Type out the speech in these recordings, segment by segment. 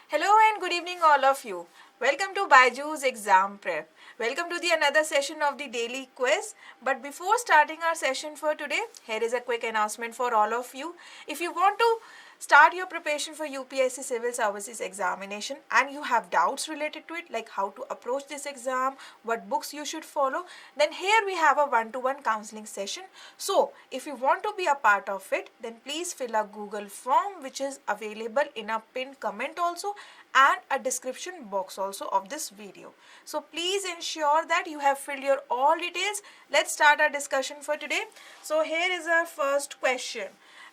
Hello and good evening all of you. Welcome to BYJU'S Exam Prep. Welcome to the another session of the daily quiz. But before starting our session for today, here is a quick announcement for all of you. If you want to start your preparation for UPSC Civil Services examination and you have doubts related to it, like how to approach this exam, what books you should follow, then here we have a one-to-one counseling session. So if you want to be a part of it, then please fill a Google form which is available in a pinned comment also and a description box also of this video. So please ensure that you have filled your all details. Let's start our discussion for today. So here is our first question.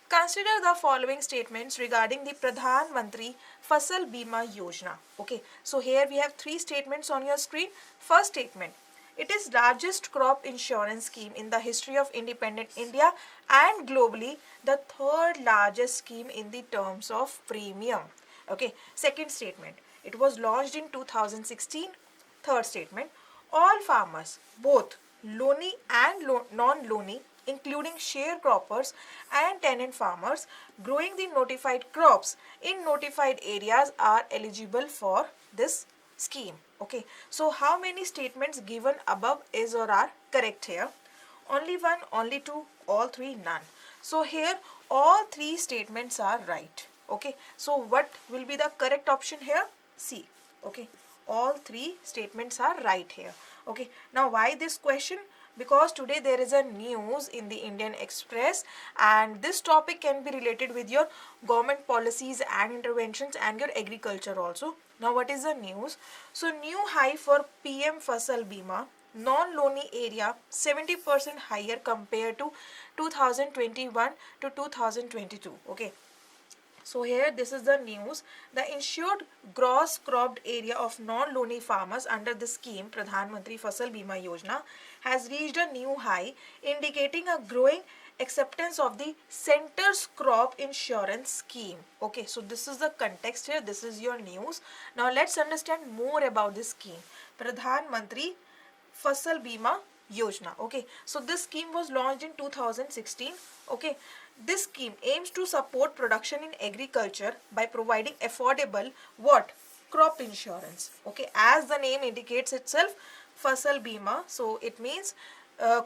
Consider the following statements regarding the Pradhan Mantri Fasal Bima Yojana. Okay, so here we have three statements on your screen. First statement. It is largest crop insurance scheme in the history of independent India and globally the third largest scheme in the terms of premium. Okay, second statement. It was launched in 2016. Third statement. All farmers, both loany and non-loany, including sharecroppers and tenant farmers growing the notified crops in notified areas are eligible for this scheme. Okay, so how many statements given above is or are correct here? Only one, only two, all three, none. So here all three statements are right. Okay, so what will be the correct option here? C. Okay, all three statements are right here. Okay, now why this question? Because today there is a news in the Indian Express and this topic can be related with your government policies and interventions and your agriculture also. Now what is the news? So new high for PM Fasal Bima, non-loany area 70% higher compared to 2021 to 2022. Okay. So here this is the news. The insured gross cropped area of non-loany farmers under the scheme Pradhan Mantri Fasal Bima Yojana has reached a new high, indicating a growing acceptance of the center's crop insurance scheme. Okay, so this is the context here. This is your news. Now let's understand more about this scheme. Pradhan Mantri Fasal Bima Yojana. Okay, so this scheme was launched in 2016. Okay, this scheme aims to support production in agriculture by providing affordable what? Crop insurance. Okay, as the name indicates itself, Fasal Bima, so it means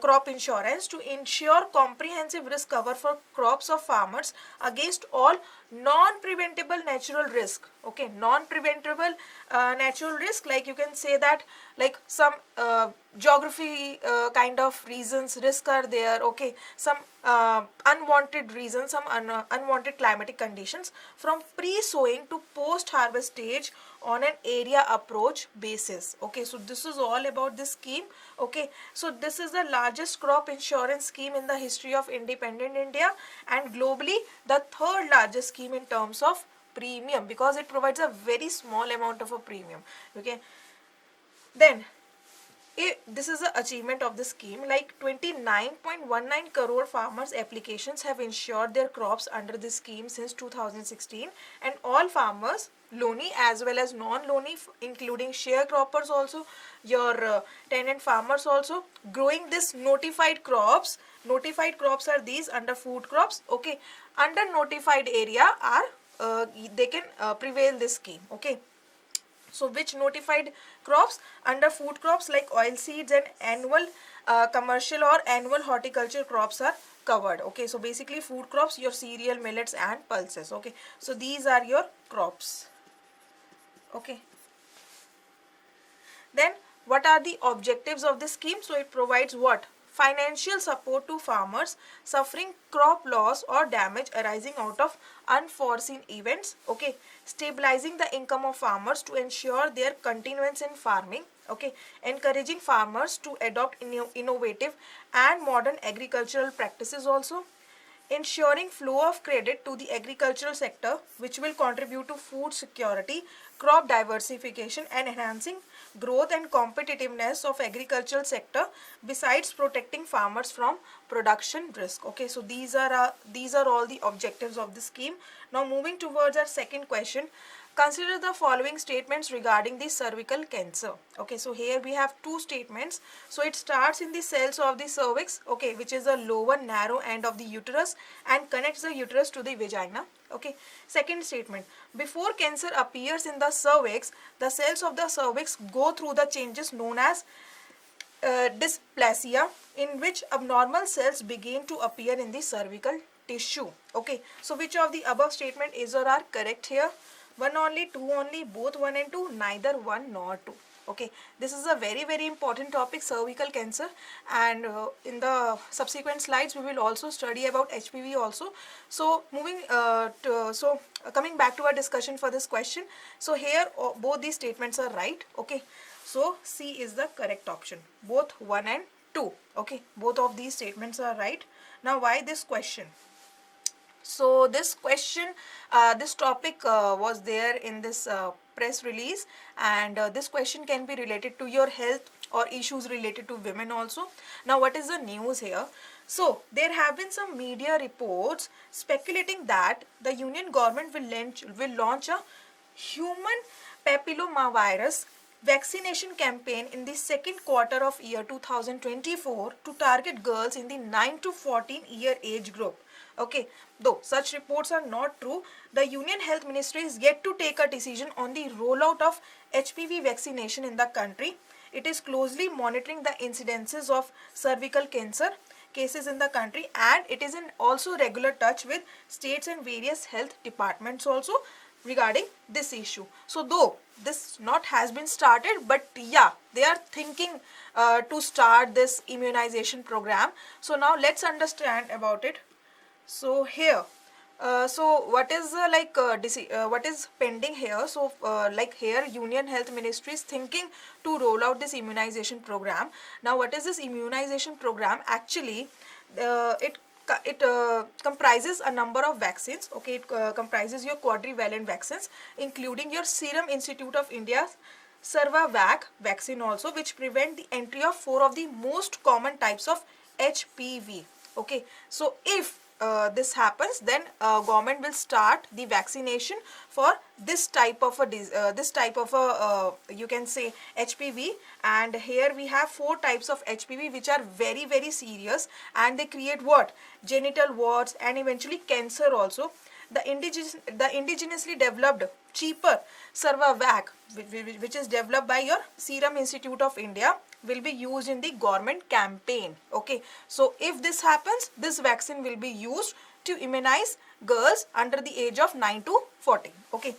crop insurance to ensure comprehensive risk cover for crops of farmers against all non-preventable natural risk. Okay, non-preventable natural risk, like you can say that like some geography kind of reasons risk are there. Okay, some unwanted reasons, some unwanted climatic conditions from pre-sowing to post-harvest stage on an area approach basis. Okay, so this is all about this scheme. Okay, so this is the largest crop insurance scheme in the history of independent India and globally the third largest scheme in terms of premium because it provides a very small amount of a premium. Okay, then this is the achievement of the scheme. Like 29.19 crore farmers applications have insured their crops under this scheme since 2016 and all farmers, loany as well as non-loany, including sharecroppers also, your tenant farmers also, growing this notified crops. Notified crops are these under food crops. Okay, under notified area are they can prevail this scheme. Okay, so which notified crops? Under food crops like oil seeds and annual commercial or annual horticulture crops are covered. Okay, so basically food crops, your cereal, millets and pulses. Okay, so these are your crops. Okay, then what are the objectives of this scheme? So it provides what? Financial support to farmers suffering crop loss or damage arising out of unforeseen events. Okay, stabilizing the income of farmers to ensure their continuance in farming. Okay, encouraging farmers to adopt innovative and modern agricultural practices also. Ensuring flow of credit to the agricultural sector which will contribute to food security, crop diversification and enhancing growth and competitiveness of agricultural sector besides protecting farmers from production risk. Okay, so these are all the objectives of the scheme. Now moving towards our second question. Consider the following statements regarding the cervical cancer. Okay, so here we have two statements. So it starts in the cells of the cervix, okay, which is the lower narrow end of the uterus and connects the uterus to the vagina. Okay, second statement, before cancer appears in the cervix, the cells of the cervix go through the changes known as dysplasia, in which abnormal cells begin to appear in the cervical tissue. Okay, so which of the above statement is or are correct here? One only, two only, both one and two, neither one nor two. Okay, this is a very important topic, cervical cancer, and in the subsequent slides we will also study about HPV also. So coming back to our discussion for this question, so here both these statements are right. Okay, so C is the correct option, both 1 and 2. Okay, both of these statements are right. Now why this question? So this question, this topic was there in this press release, and this question can be related to your health or issues related to women also. Now what is the news here? So there have been some media reports speculating that the Union government will launch a human papillomavirus vaccination campaign in the second quarter of year 2024 to target girls in the 9 to 14 year age group. Okay, though such reports are not true, the Union Health Ministry is yet to take a decision on the rollout of HPV vaccination in the country. It is closely monitoring the incidences of cervical cancer cases in the country, and it is in also regular touch with states and various health departments also regarding this issue. So though this not has been started, but yeah, they are thinking to start this immunization program. So now let's understand about it. So here, so what is what is pending here? So like here, Union Health Ministry is thinking to roll out this immunization program. Now what is this immunization program? Actually, it comprises a number of vaccines. Okay, it comprises your quadrivalent vaccines, including your Serum Institute of India's Sarvashakti vaccine also, which prevent the entry of 4 of the most common types of HPV. Okay, so if this happens, then government will start the vaccination for this type of a you can say HPV. And here we have 4 types of HPV which are very serious, and they create what? Genital warts and eventually cancer also. The indigenously developed cheaper Sarvashakti, which is developed by your Serum Institute of India, will be used in the government campaign. Okay, so if this happens, this vaccine will be used to immunize girls under the age of 9 to 14. Okay,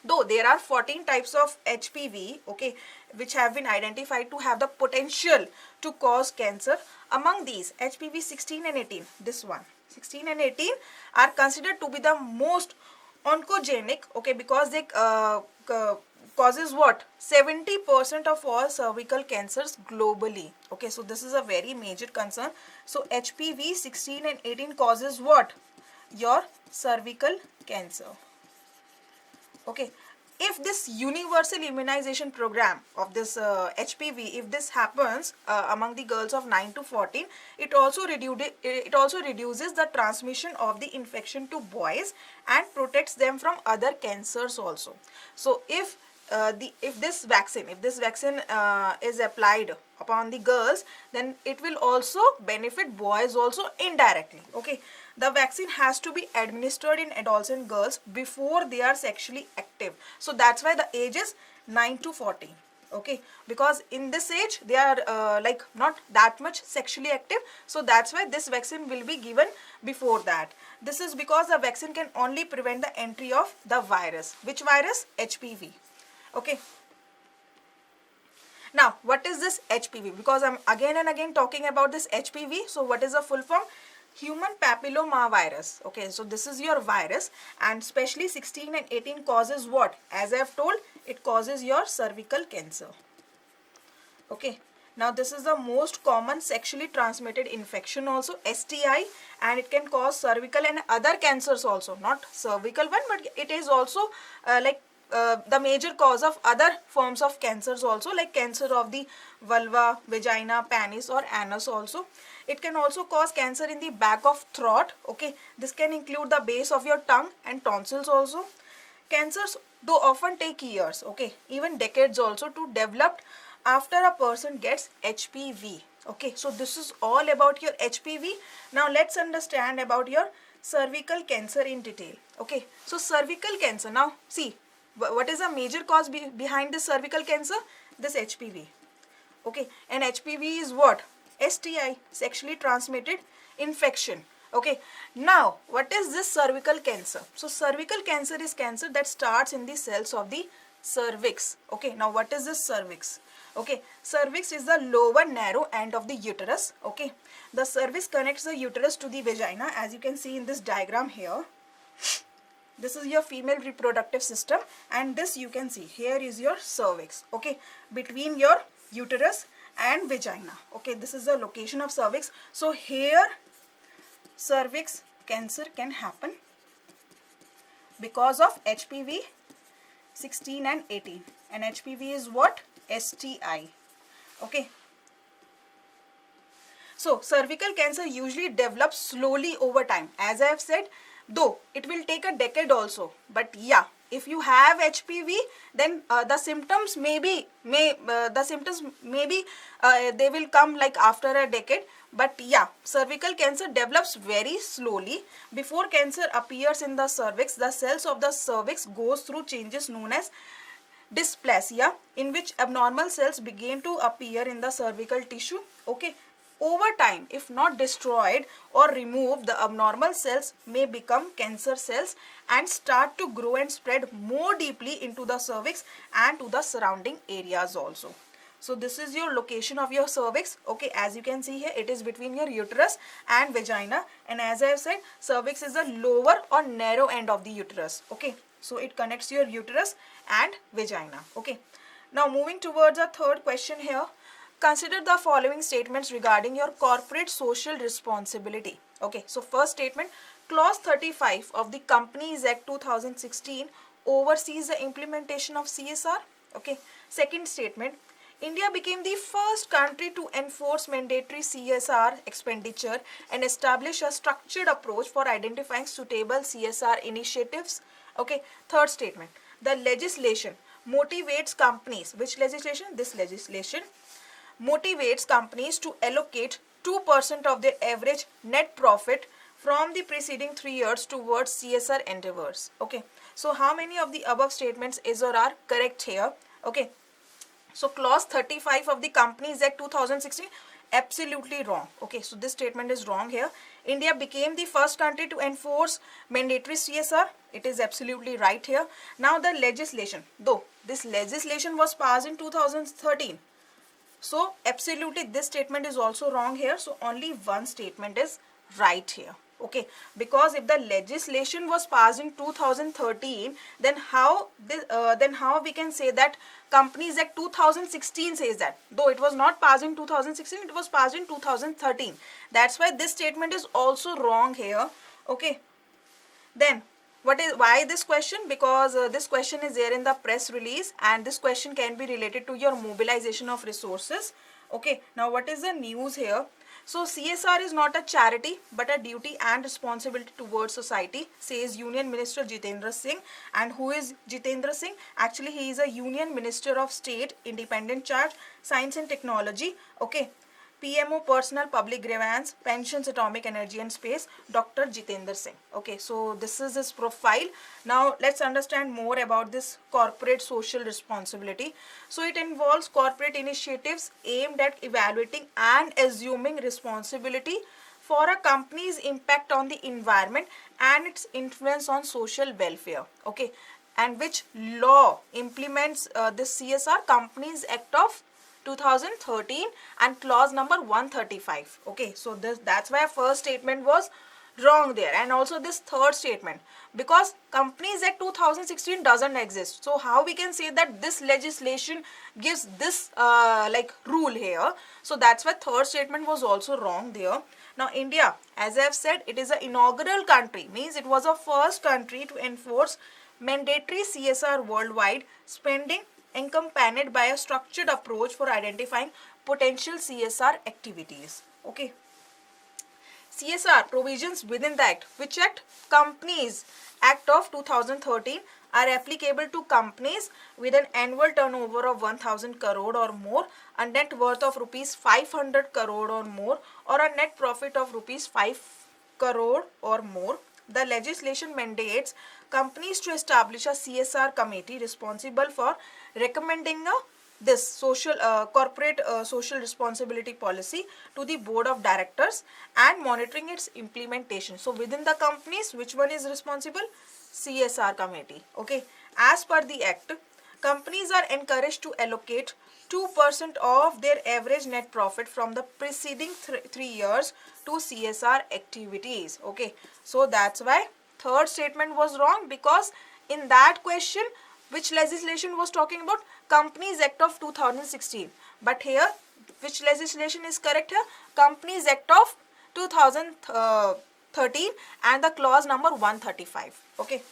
though there are 14 types of HPV, okay, which have been identified to have the potential to cause cancer. Among these, HPV 16 and 18, this one 16 and 18 are considered to be the most oncogenic, okay, because they causes what? 70% of all cervical cancers globally. Okay, so this is a very major concern. So HPV 16 and 18 causes what? Your cervical cancer. Okay, if this universal immunization program of this HPV, if this happens among the girls of 9 to 14, it also reduces the transmission of the infection to boys and protects them from other cancers also. So if this vaccine is applied upon the girls, then it will also benefit boys also indirectly. Okay, the vaccine has to be administered in adults and girls before they are sexually active. So that's why the age is 9 to 14. Okay, because in this age they are like not that much sexually active, so that's why this vaccine will be given before that. This is because the vaccine can only prevent the entry of the virus. Which virus? HPV. Okay, now what is this HPV? Because I'm again and again talking about this HPV. So what is the full form? Human papillomavirus. Okay, so this is your virus, and especially 16 and 18 causes what? As I have told, it causes your cervical cancer. Okay, now this is the most common sexually transmitted infection also, STI, and it can cause cervical and other cancers also, not cervical one, but it is also the major cause of other forms of cancers also, like cancer of the vulva, vagina, penis or anus also. It can also cause cancer in the back of throat. Okay, this can include the base of your tongue and tonsils also. Cancers though often take years, okay, even decades also to develop after a person gets HPV. Okay, so this is all about your HPV. Now let's understand about your cervical cancer in detail. Okay, so cervical cancer, now see, what is the major cause behind this cervical cancer? This HPV. Okay, and HPV is what? STI, sexually transmitted infection. Okay, now what is this cervical cancer? So cervical cancer is cancer that starts in the cells of the cervix. Okay, now what is this cervix? Okay, cervix is the lower narrow end of the uterus. Okay, the cervix connects the uterus to the vagina, as you can see in this diagram here. This is your female reproductive system, and this you can see here is your cervix. Okay, between your uterus and vagina. Okay, this is the location of cervix. So here cervix cancer can happen because of HPV 16 and 18, and HPV is what? STI. Okay, so cervical cancer usually develops slowly over time, as I have said, though it will take a decade also. But yeah, if you have HPV, then the symptoms may be they will come like after a decade. But yeah, cervical cancer develops very slowly. Before cancer appears in the cervix, the cells of the cervix goes through changes known as dysplasia, in which abnormal cells begin to appear in the cervical tissue. Okay, over time, if not destroyed or removed, the abnormal cells may become cancer cells and start to grow and spread more deeply into the cervix and to the surrounding areas also. So this is your location of your cervix. Okay, as you can see here, it is between your uterus and vagina, and as I have said, cervix is the lower or narrow end of the uterus. Okay, so it connects your uterus and vagina. Okay, now moving towards a third question here. Consider the following statements regarding your corporate social responsibility. Okay, so first statement, clause 35 of the Companies Act 2016 oversees the implementation of CSR. Okay, second statement, India became the first country to enforce mandatory CSR expenditure and establish a structured approach for identifying suitable CSR initiatives. Okay, third statement, the legislation motivates companies, which legislation? This legislation motivates companies to allocate 2% of their average net profit from the preceding 3 years towards CSR endeavors. Okay, so how many of the above statements is or are correct here? Okay, so clause 35 of the Companies Act 2016, absolutely wrong. Okay, so this statement is wrong here. India became the first country to enforce mandatory CSR. It is absolutely right here. Now the legislation, though this legislation was passed in 2013. So absolutely this statement is also wrong here. So only one statement is right here. Okay, because if the legislation was passed in 2013, then how we can say that Companies Act 2016 says that? Though it was not passed in 2016, it was passed in 2013. That's why this statement is also wrong here. Okay, then why this question? Because this question is there in the press release, and this question can be related to your mobilization of resources. Okay, now what is the news here? So CSR is not a charity but a duty and responsibility towards society, says Union Minister Jitendra Singh. And who is Jitendra Singh? Actually, he is a Union Minister of State, Independent Charge, Science and Technology. Okay, PMO, Personal Public Grievance, Pensions, Atomic Energy and Space, Dr. Jitendra Singh. Okay, so this is his profile. Now let's understand more about this corporate social responsibility. So it involves corporate initiatives aimed at evaluating and assuming responsibility for a company's impact on the environment and its influence on social welfare. Okay, and which law implements this CSR? Companies Act of 2013 and clause number 135. Okay, so that's why first statement was wrong there, and also this third statement, because Companies Act 2016 doesn't exist. So how we can say that this legislation gives this like rule here? So that's why third statement was also wrong there. Now India, as I have said, it is an inaugural country, means it was the first country to enforce mandatory CSR worldwide spending, accompanied by a structured approach for identifying potential CSR activities. Okay, CSR provisions within the Act. Which Act? Companies Act of 2013 are applicable to companies with an annual turnover of 1000 crore or more, a net worth of rupees 500 crore or more, or a net profit of rupees 5 crore or more. The legislation mandates companies to establish a CSR committee responsible for recommending this corporate social responsibility policy to the board of directors and monitoring its implementation. So within the companies, which one is responsible? CSR committee. Okay, as per the act, companies are encouraged to allocate 2% of their average net profit from the preceding 3 years to CSR activities. Okay, so that's why third statement was wrong, because in that question, which legislation was talking about? Companies Act of 2016. But here, which legislation is correct here? Companies Act of 2013 and the clause number 135. Okay.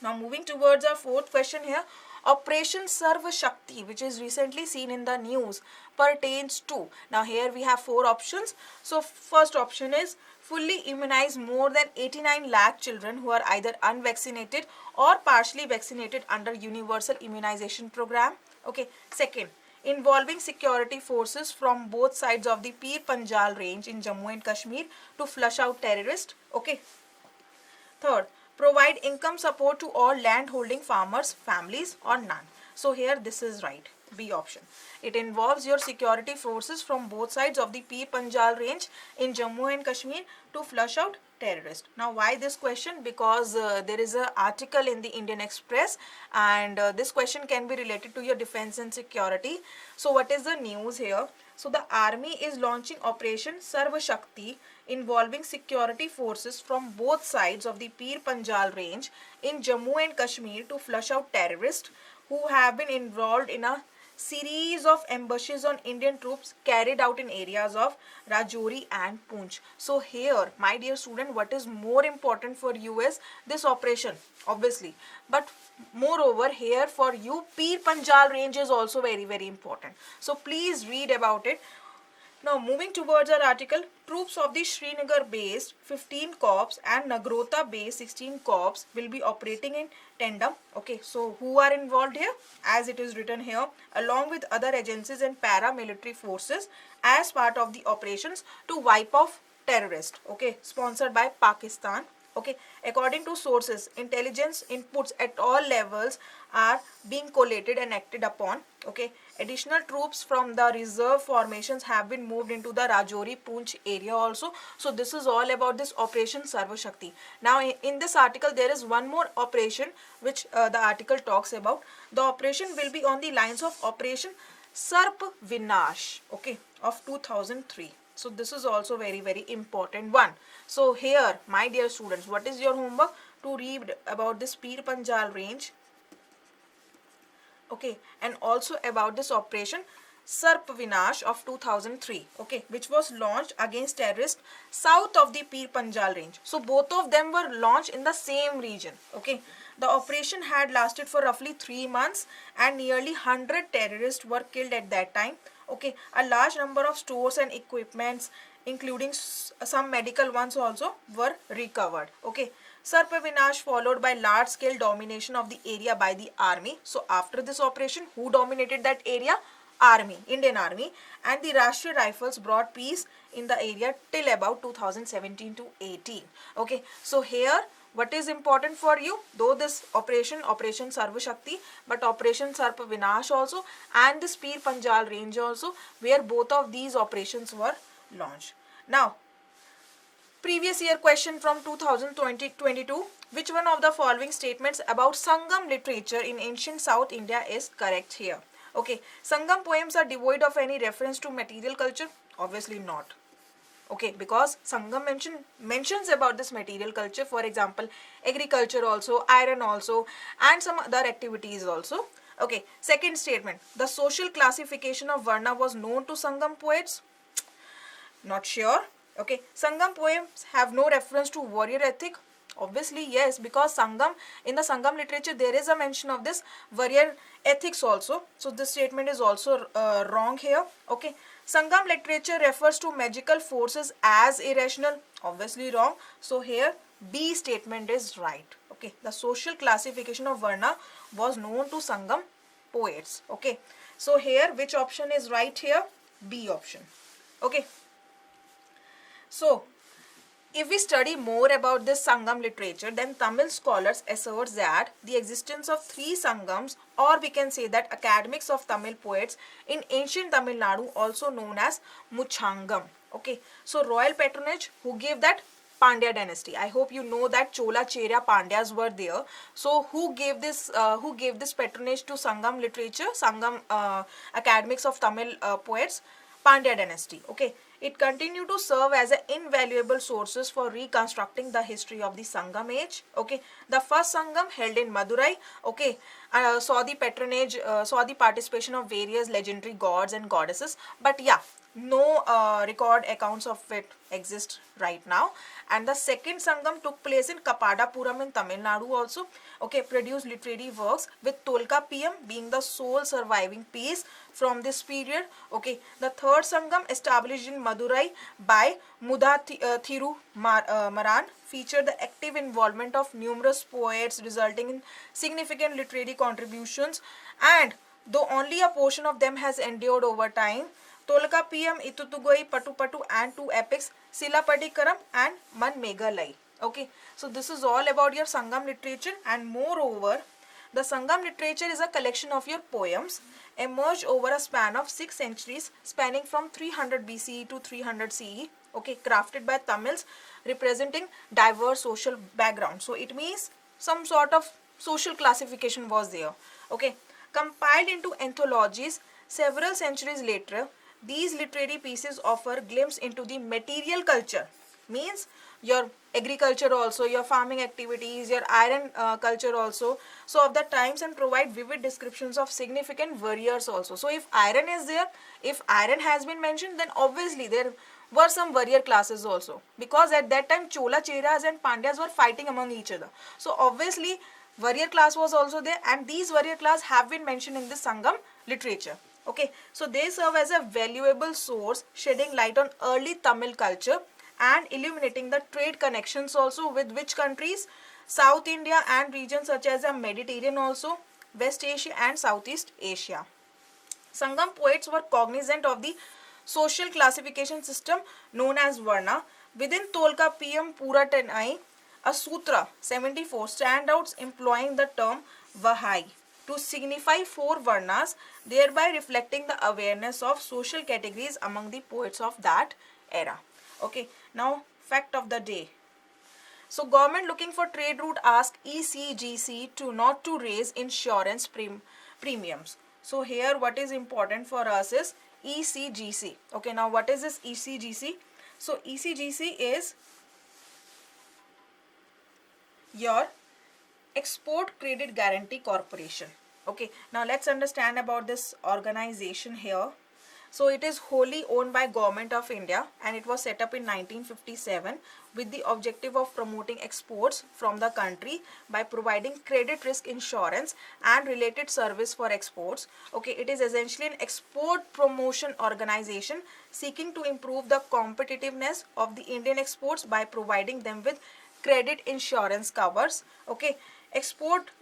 Now moving towards our fourth question here. Operation Sarvashakti, which is recently seen in the news, pertains to. Now here we have four options. So first option is fully immunize more than 89 lakh children who are either unvaccinated or partially vaccinated under universal immunization program. Okay. Second, involving security forces from both sides of the Pir Panjal range in Jammu and Kashmir to flush out terrorists. Okay. Third, provide income support to all land holding farmers, families, or none. So here this is right, B option. It involves your security forces from both sides of the Pir Panjal range in Jammu and Kashmir to flush out terrorists. Now why this question? Because there is an article in the Indian Express, and this question can be related to your defense and security. So what is the news here? So the army is launching Operation Sarvashakti involving security forces from both sides of the Pir Panjal range in Jammu and Kashmir to flush out terrorists who have been involved in a series of ambushes on Indian troops carried out in areas of Rajouri and Poonch. So here, my dear student, what is more important for you is this operation, obviously. But moreover, here for you, Pir Panjal range is also very, very important. So please read about it. Now moving towards our article, troops of the Srinagar based 15 corps and Nagrota based 16 corps will be operating in tandem. Okay, so who are involved here? As it is written here, along with other agencies and paramilitary forces as part of the operations to wipe off terrorists. Okay, sponsored by Pakistan. Okay, according to sources, intelligence inputs at all levels are being collated and acted upon. Okay, additional troops from the reserve formations have been moved into the Rajouri Poonch area also. So this is all about this Operation Sarvashakti. Now in this article there is one more operation which the article talks about. The operation will be on the lines of Operation Sarp Vinash, okay, of 2003. So this is also very, very important one. So here, my dear students, what is your homework? To read about this Pir Panjal range. Okay, and also about this operation Sarp Vinash of 2003, okay, which was launched against terrorists south of the Pir Panjal range. So both of them were launched in the same region. Okay, the operation had lasted for roughly 3 months and nearly 100 terrorists were killed at that time. Okay, a large number of stores and equipments, including some medical ones also, were recovered. Okay, Sarpa Vinash followed by large scale domination of the area by the army. So after this operation, who dominated that area? Army, Indian Army, and the Rashtriya Rifles brought peace in the area till about 2017 to 18. Okay, so here what is important for you? Though this Operation Sarvashakti, but Operation Sarpa Vinash also and this Pir Panjal range also, where both of these operations were launched. Now, previous year question from 2022, which one of the following statements about Sangam literature in ancient South India is correct here? Okay, Sangam poems are devoid of any reference to material culture? Obviously not. Okay, because Sangam mentions about this material culture, for example, agriculture also, iron also, and some other activities also. Okay, second statement, the social classification of Varna was known to Sangam poets? Not sure. Okay, Sangam poems have no reference to warrior ethic? Obviously yes, because Sangam, in the Sangam literature there is a mention of this warrior ethics also. So this statement is also wrong here. Okay, Sangam literature refers to magical forces as irrational? Obviously wrong. So here B statement is right. Okay, the social classification of Varna was known to Sangam poets. Okay, so here which option is right here? B option. Okay, so if we study more about this Sangam literature, then Tamil scholars assert that the existence of three Sangams, or we can say that academics of Tamil poets in ancient Tamil Nadu, also known as Muchangam. Okay, so royal patronage, who gave that? Pandya dynasty. I hope you know that Chola Cherya Pandyas were there. So who gave this patronage to Sangam literature, Sangam academics of Tamil poets? Pandya dynasty. Okay, it continued to serve as an invaluable sources for reconstructing the history of the Sangam age. Okay, the first Sangam held in Madurai. Okay, saw the patronage, saw the participation of various legendary gods and goddesses. But yeah, no record accounts of it exist right now. And the second Sangam took place in Kapadapuram in Tamil Nadu also. Okay, produced literary works with Tolka PM being the sole surviving piece from this period. Okay, the third Sangam established in Madurai by Thiru Maran featured the active involvement of numerous poets, resulting in significant literary contributions, and though only a portion of them has endured over time, Tolka PM, Itutugoi, Patu Patu and two epics, Silapadikaram and Man Meghalai. Okay, so this is all about your Sangam literature, and moreover, the Sangam literature is a collection of your poems emerged over a span of 6 centuries spanning from 300 BCE to 300 CE. Okay, crafted by Tamils representing diverse social backgrounds. So it means some sort of social classification was there. Okay, compiled into anthologies several centuries later, these literary pieces offer a glimpse into the material culture, means your agriculture also, your farming activities, your iron culture also, so of the times, and provide vivid descriptions of significant warriors also. So if iron is there, if iron has been mentioned, then obviously there were some warrior classes also, because at that time Chola Cheras and Pandyas were fighting among each other. So obviously warrior class was also there, and these warrior class have been mentioned in the Sangam literature. Okay, so they serve as a valuable source shedding light on early Tamil culture and illuminating the trade connections also with which countries? South India and regions such as the Mediterranean also, West Asia and Southeast Asia. Sangam poets were cognizant of the social classification system known as Varna. Within Tolka PM Puratanai, a sutra 74 standouts employing the term Vahai to signify 4 Varnas, thereby reflecting the awareness of social categories among the poets of that era. Okay, now fact of the day. So government looking for trade route ask ECGC to not to raise insurance premiums. So here what is important for us is ECGC. Okay, now what is this ECGC? So ECGC is your Export Credit Guarantee Corporation. Okay, now let's understand about this organization here. So it is wholly owned by Government of India, and it was set up in 1957 with the objective of promoting exports from the country by providing credit risk insurance and related service for exports. Okay, it is essentially an export promotion organization seeking to improve the competitiveness of the Indian exports by providing them with credit insurance covers. Okay,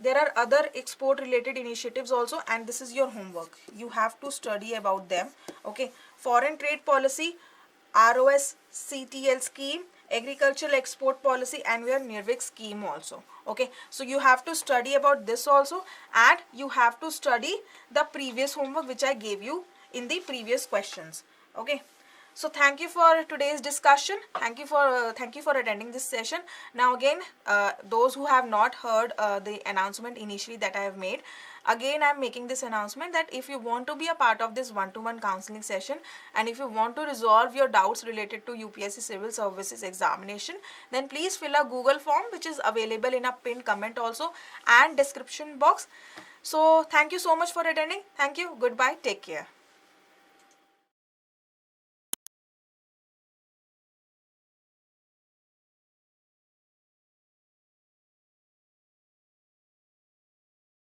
there are other export related initiatives also, and this is your homework. You have to study about them. Okay, foreign trade policy, ROS CTL scheme, agricultural export policy, and your NIRVIC scheme also. Okay, so you have to study about this also, and you have to study the previous homework which I gave you in the previous questions. Okay, so thank you for today's discussion. Thank you for attending this session. Now again, those who have not heard the announcement initially that I have made, again I am making this announcement that if you want to be a part of this one-to-one counseling session, and if you want to resolve your doubts related to UPSC Civil Services examination, then please fill a Google form which is available in a pinned comment also and description box. So thank you so much for attending. Thank you. Goodbye. Take care.